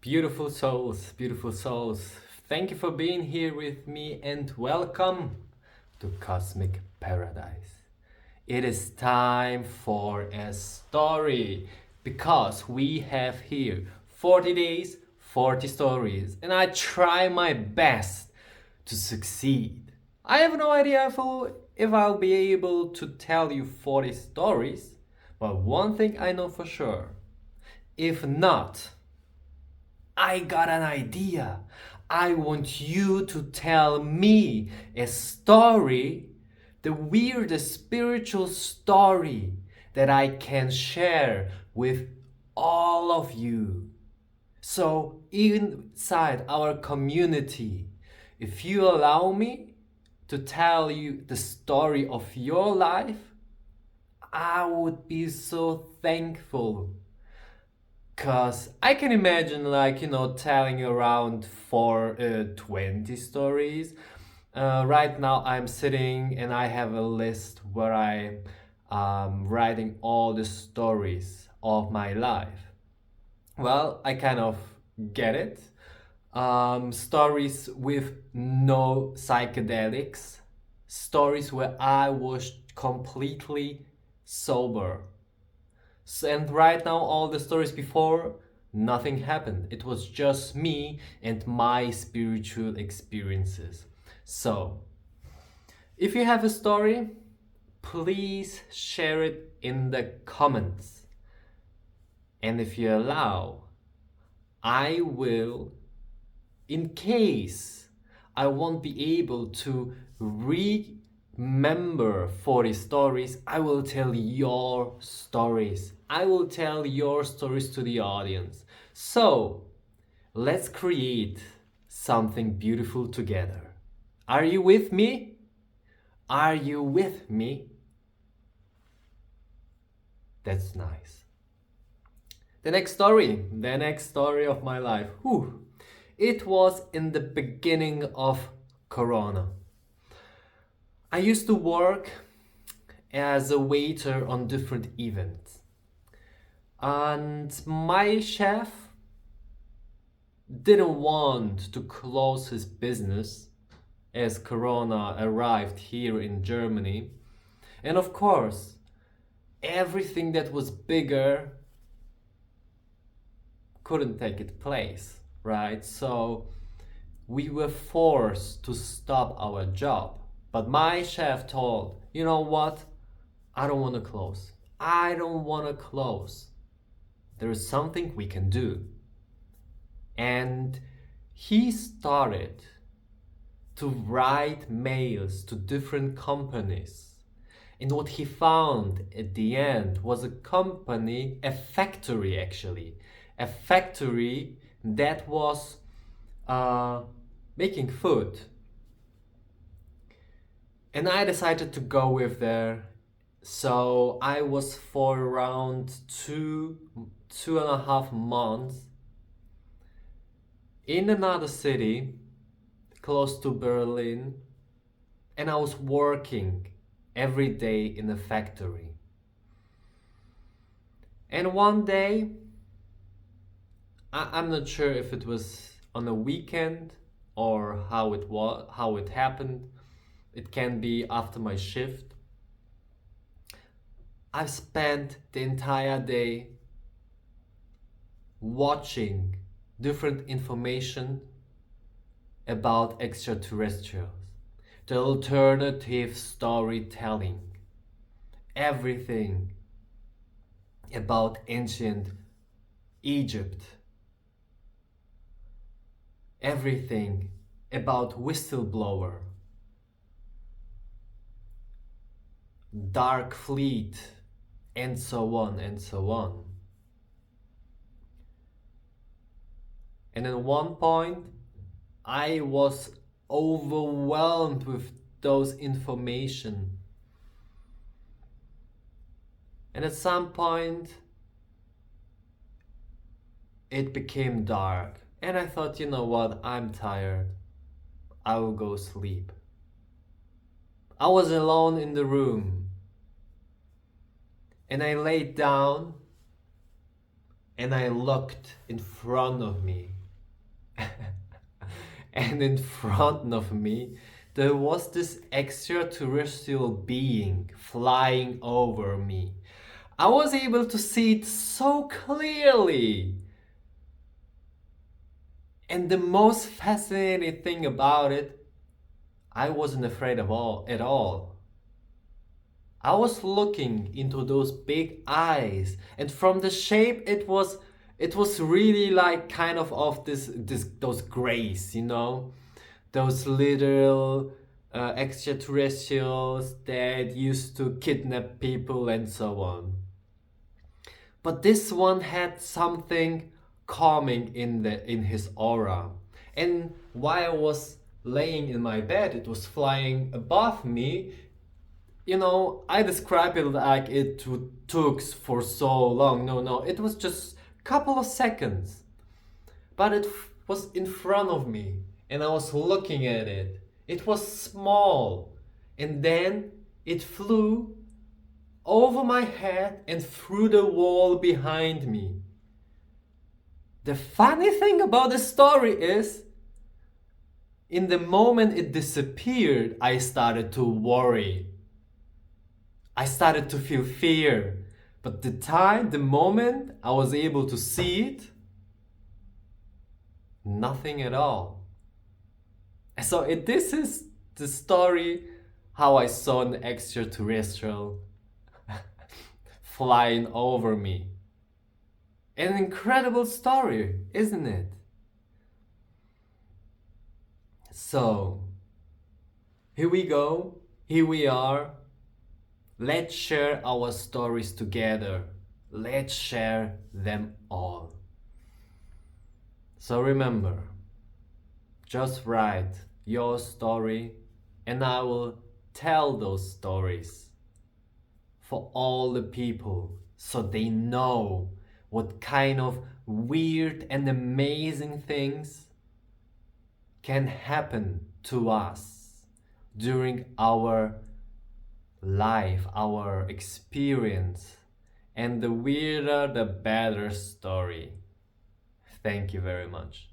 Beautiful souls. Thank you for being here with me and welcome to Cosmic Paradise. It is time for a story because we have here 40 days, 40 stories, and I try my best to succeed. I have no idea if I'll be able to tell you 40 stories, but one thing I know for sure. If not, I got an idea. I want you to tell me a story, the weirdest spiritual story that I can share with all of you. So, inside our community, if you allow me to tell you the story of your life, I would be so thankful. Cause I can imagine telling around for 20 stories. Right now I'm sitting and I have a list where I'm writing all the stories of my life. Well, I kind of get it. Stories with no psychedelics. Stories where I was completely sober. And right now, all the stories before, nothing happened. It was just me and my spiritual experiences. So, if you have a story, please share it in the comments. And if you allow, I will, in case I won't be able to remember 40 stories, I will tell your stories. I will tell your stories to the audience. So, let's create something beautiful together. Are you with me? Are you with me? That's nice. The next story of my life. Whew. It was in the beginning of Corona. I used to work as a waiter on different events. And my chef didn't want to close his business as Corona arrived here in Germany. And of course, everything that was bigger couldn't take its place, right? So we were forced to stop our job. But my chef told, you know what? I don't want to close. I don't want to close. There is something we can do. And he started to write mails to different companies. And what he found at the end was a company, a factory actually, a factory that was making food. And I decided to go with there. So I was for around two and a half months in another city close to Berlin, and I was working every day in a factory. And one day, I'm not sure if it was on a weekend or how it happened. It can be after my shift. I've spent the entire day watching different information about extraterrestrials, the alternative storytelling, everything about ancient Egypt, everything about whistleblower, dark fleet, and so on and so on. And at one point, I was overwhelmed with those information. And at some point, it became dark. And I thought, you know what, I'm tired. I will go sleep. I was alone in the room. And I laid down and I looked in front of me. And in front of me, there was this extraterrestrial being flying over me. I was able to see it so clearly. And the most fascinating thing about it, I wasn't afraid of all at all. I was looking into those big eyes, and from the shape it was really like kind of this those grays, you know, those little extraterrestrials that used to kidnap people and so on. But this one had something calming in his aura. And while I was laying in my bed, it was flying above me. You know, I describe it like it took for so long. No, it was just a couple of seconds. But it was in front of me and I was looking at it. It was small, and then it flew over my head and through the wall behind me. The funny thing about the story is, in the moment it disappeared, I started to worry. I started to feel fear. But the moment I was able to see it, nothing at all. So this is the story how I saw an extraterrestrial flying over me. An incredible story, isn't it? So, here we go. Here we are. Let's share our stories together. Let's share them all. So remember, just write your story and I will tell those stories for all the people so they know what kind of weird and amazing things can happen to us during our life, our experience, and the weirder the better story. Thank you very much.